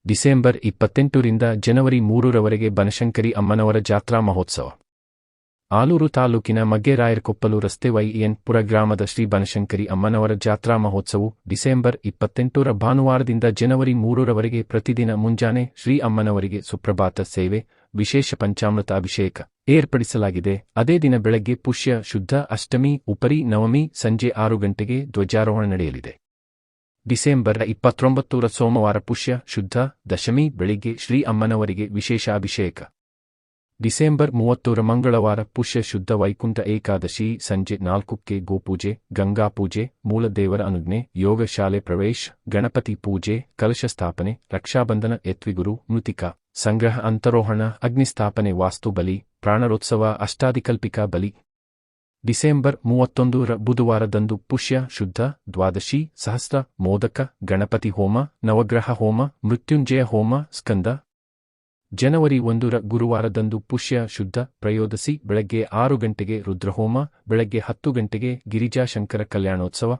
December 28ರಿಂದ ಜನವರಿ 3ರವರೆಗೆ ಬನಶಂಕರಿ ಅಮ್ಮನವರ ಜಾತ್ರಾ ಮಹೋತ್ಸವ. ಆಲೂರು ತಾಲೂಕಿನ ಮಗ್ಗೇರಾಯರಕೊಪ್ಪಲು ರಸ್ತೆ ವೈ.ಎನ್. ಪುರ ಗ್ರಾಮದ ಶ್ರೀ ಬನಶಂಕರಿ ಅಮ್ಮನವರ ಜಾತ್ರಾ ಮಹೋತ್ಸವವು ಡಿಸೆಂಬರ್ 28ರ ಭಾನುವಾರದಿಂದ ಜನವರಿ 3ರವರೆಗೆ ಪ್ರತಿದಿನ ಮುಂಜಾನೆ ಶ್ರೀ ಅಮ್ಮನವರಿಗೆ ಸುಪ್ರಭಾತ ಸೇವೆ, ವಿಶೇಷ ಪಂಚಾಮೃತ ಅಭಿಷೇಕ ಏರ್ಪಡಿಸಲಾಗಿದೆ. ಅದೇ ದಿನ ಬೆಳಗ್ಗೆ ಪುಷ್ಯ ಶುದ್ಧ ಅಷ್ಟಮಿ, ಉಪರಿ ನವಮಿ, ಸಂಜೆ 6 ಗಂಟೆಗೆ ಧ್ವಜಾರೋಹಣ ನಡೆಯಲಿದೆ. ಡಿಸೆಂಬರ್ 29ರ ಸೋಮವಾರ ಪುಷ್ಯ ಶುದ್ಧ ದಶಮಿ ಬೆಳಿಗ್ಗೆ ಶ್ರೀ ಅಮ್ಮನವರಿಗೆ ವಿಶೇಷ ಅಭಿಷೇಕ. ಡಿಸೆಂಬರ್ 30ರ ಮಂಗಳವಾರ ಪುಷ್ಯ ಶುದ್ಧ ವೈಕುಂಠ ಏಕಾದಶಿ ಸಂಜೆ 4ಕ್ಕೆ ಗೋಪೂಜೆ, ಗಂಗಾಪೂಜೆ, ಮೂಲದೇವರ ಅನುಜ್ಞೆ, ಯೋಗ ಶಾಲೆ ಪ್ರವೇಶ, ಗಣಪತಿ ಪೂಜೆ, ಕಲಶ ಸ್ಥಾಪನೆ, ರಕ್ಷಾಬಂಧನ, ಯತ್ವಿಗುರು, ಮೃತಿಕಾ ಸಂಗ್ರಹ, ಅಂತರೋಹಣ, ಅಗ್ನಿಸ್ಥಾಪನೆ, ವಾಸ್ತು ಬಲಿ, ಪ್ರಾಣರೋತ್ಸವ, ಅಷ್ಟಾದಿಕಲ್ಪಿಕಾ ಬಲಿ. ಡಿಸೆಂಬರ್ 31ರ ಬುಧವಾರದಂದು ಪುಷ್ಯ ಶುದ್ಧ ದ್ವಾದಶಿ ಸಹಸ್ರ ಮೋದಕ ಗಣಪತಿ ಹೋಮ, ನವಗ್ರಹ ಹೋಮ, ಮೃತ್ಯುಂಜಯ ಹೋಮ, ಸ್ಕಂದ. ಜನವರಿ 1ರ ಗುರುವಾರದಂದು ಪುಷ್ಯ ಶುದ್ಧ ತ್ರಯೋದಶಿ ಬೆಳಗ್ಗೆ 6 ಗಂಟೆಗೆ ರುದ್ರಹೋಮ, ಬೆಳಗ್ಗೆ 10 ಗಂಟೆಗೆ ಗಿರಿಜಾಶಂಕರ ಕಲ್ಯಾಣೋತ್ಸವ.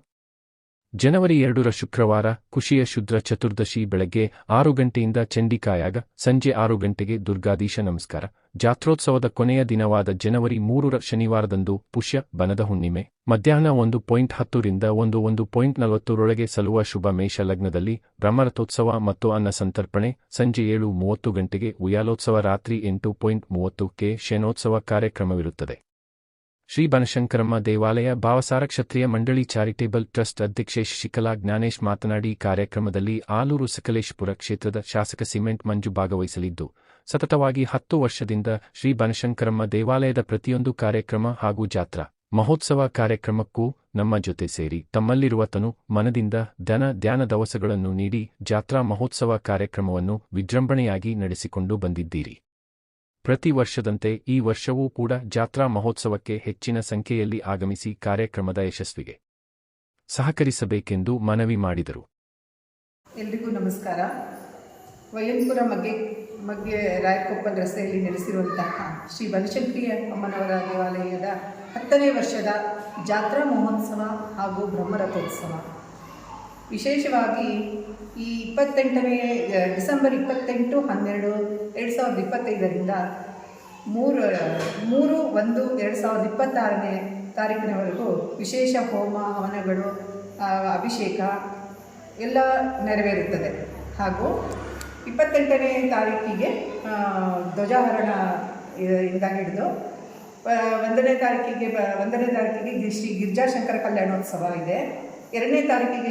ಜನವರಿ 2ರ ಶುಕ್ರವಾರ ಕುಶಿಯ ಶುದ್ಧ ಚತುರ್ದಶಿ ಬೆಳಗ್ಗೆ 6 ಗಂಟೆಯಿಂದ ಚಂಡಿಕಾಯಾಗ, ಸಂಜೆ 6 ಗಂಟೆಗೆ ದುರ್ಗಾದೀಶ ನಮಸ್ಕಾರ. ಜಾತ್ರೋತ್ಸವದ ಕೊನೆಯ ದಿನವಾದ ಜನವರಿ 3ರ ಶನಿವಾರದಂದು ಪುಷ್ಯ ಬನದ ಹುಣ್ಣಿಮೆ, ಮಧ್ಯಾಹ್ನ 1:10ರಿಂದ 1:40ರೊಳಗೆ ಸಲ್ಲುವ ಶುಭ ಮೇಷ ಲಗ್ನದಲ್ಲಿ ಬ್ರಹ್ಮರಥೋತ್ಸವ ಮತ್ತು ಅನ್ನ ಸಂತರ್ಪಣೆ, ಸಂಜೆ 7:30 ಗಂಟೆಗೆ ಉಯ್ಯಾಲೋತ್ಸವ, ರಾತ್ರಿ 8:30ಕ್ಕೆ ಶಯನೋತ್ಸವ ಕಾರ್ಯಕ್ರಮವಿರುತ್ತದೆ. ಶ್ರೀ ಬನಶಂಕರಮ್ಮ ದೇವಾಲಯ ಭಾವಸಾರ ಕ್ಷತ್ರಿಯ ಮಂಡಳಿ ಚಾರಿಟೇಬಲ್ ಟ್ರಸ್ಟ್ ಅಧ್ಯಕ್ಷೆ ಶಶಿಕಲಾ ಜ್ಞಾನೇಶ್ ಮಾತನಾಡಿ, ಕಾರ್ಯಕ್ರಮದಲ್ಲಿ ಆಲೂರು ಸಕಲೇಶಪುರ ಕ್ಷೇತ್ರದ ಶಾಸಕ ಸಿಮೆಂಟ್ ಮಂಜು ಭಾಗವಹಿಸಲಿದ್ದು, ಸತತವಾಗಿ 10 ವರ್ಷದಿಂದ ಶ್ರೀ ಬನಶಂಕರಮ್ಮ ದೇವಾಲಯದ ಪ್ರತಿಯೊಂದು ಕಾರ್ಯಕ್ರಮ ಹಾಗೂ ಜಾತ್ರಾ ಮಹೋತ್ಸವ ಕಾರ್ಯಕ್ರಮಕ್ಕೂ ನಮ್ಮ ಜೊತೆ ಸೇರಿ ತಮ್ಮಲ್ಲಿರುವ ತನು ಮನದಿಂದ ಧನ ಧ್ಯಾನ ದವಸಗಳನ್ನು ನೀಡಿ ಜಾತ್ರಾ ಮಹೋತ್ಸವ ಕಾರ್ಯಕ್ರಮವನ್ನು ವಿಜೃಂಭಣೆಯಾಗಿ ನಡೆಸಿಕೊಂಡು ಬಂದಿದ್ದೀರಿ. ಪ್ರತಿ ವರ್ಷದಂತೆ ಈ ವರ್ಷವೂ ಕೂಡ ಜಾತ್ರಾ ಮಹೋತ್ಸವಕ್ಕೆ ಹೆಚ್ಚಿನ ಸಂಖ್ಯೆಯಲ್ಲಿ ಆಗಮಿಸಿ ಕಾರ್ಯಕ್ರಮದ ಯಶಸ್ವಿಗೆ ಸಹಕರಿಸಬೇಕೆಂದು ಮನವಿ ಮಾಡಿದರು. ಎಲ್ರಿಗೂ ನಮಸ್ಕಾರ. ವೈಎನ್ಪುರ ಮಗ್ಗೇರಾಯರಕೊಪ್ಪಲು ರಸ್ತೆಯಲ್ಲಿ ನಡೆಸಿರುವಂತಹ ಶ್ರೀ ಬನಶಂಕರಿ ಅಮ್ಮನವರ ದೇವಾಲಯದ 10ನೇ ವರ್ಷದ ಜಾತ್ರಾ ಮಹೋತ್ಸವ ಹಾಗೂ ಬ್ರಹ್ಮರಥೋತ್ಸವ. ವಿಶೇಷವಾಗಿ ಈ ಡಿಸೆಂಬರ್ 28/12/2025ರಿಂದ 3/1/2026ನೇ ತಾರೀಕಿನವರೆಗೂ ವಿಶೇಷ ಹೋಮ ಹವನಗಳು, ಅಭಿಷೇಕ ಎಲ್ಲ ನೆರವೇರುತ್ತದೆ. ಹಾಗೂ 28ನೇ ತಾರೀಕಿಗೆ ಧ್ವಜಾರೋಹಣ ಇಂದ ಹಿಡಿದು 1ನೇ ತಾರೀಕಿಗೆ ಶ್ರೀ ಗಿರಿಜಾಶಂಕರ ಕಲ್ಯಾಣೋತ್ಸವ ಇದೆ. 2ನೇ ತಾರೀಕಿಗೆ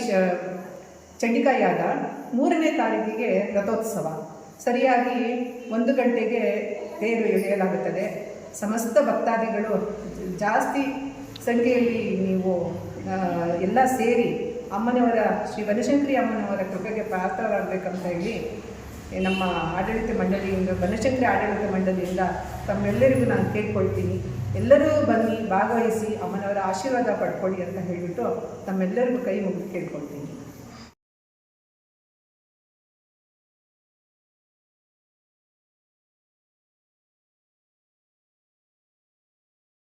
ಚಂಡಿಕಾಯಾಗ, 3ನೇ ತಾರೀಕಿಗೆ ರಥೋತ್ಸವ. ಸರಿಯಾಗಿ 1 ಗಂಟೆಗೆ ತೇರು ಎಳೆಯಲಾಗುತ್ತದೆ. ಸಮಸ್ತ ಭಕ್ತಾದಿಗಳು ಜಾಸ್ತಿ ಸಂಖ್ಯೆಯಲ್ಲಿ ನೀವು ಎಲ್ಲ ಸೇರಿ ಅಮ್ಮನವರ ಶ್ರೀ ಬನಶಂಕರಿ ಅಮ್ಮನವರ ಕೃಪೆಗೆ ಪಾತ್ರರಾಗಬೇಕಂತ ಹೇಳಿ ನಮ್ಮ ಆಡಳಿತ ಮಂಡಳಿಯಿಂದ, ಬನಶಂಕರಿ ಆಡಳಿತ ಮಂಡಳಿಯಿಂದ ತಮ್ಮೆಲ್ಲರಿಗೂ ನಾನು ಕೇಳ್ಕೊಳ್ತೀನಿ. ಎಲ್ಲರೂ ಬನ್ನಿ, ಭಾಗವಹಿಸಿ ಅಮ್ಮನವರ ಆಶೀರ್ವಾದ ಪಡ್ಕೊಳ್ಳಿ ಅಂತ ಹೇಳಿಬಿಟ್ಟು ತಮ್ಮೆಲ್ಲರಿಗೂ ಕೈ ಮುಗಿದು ಕೇಳ್ಕೊಳ್ತೀನಿ.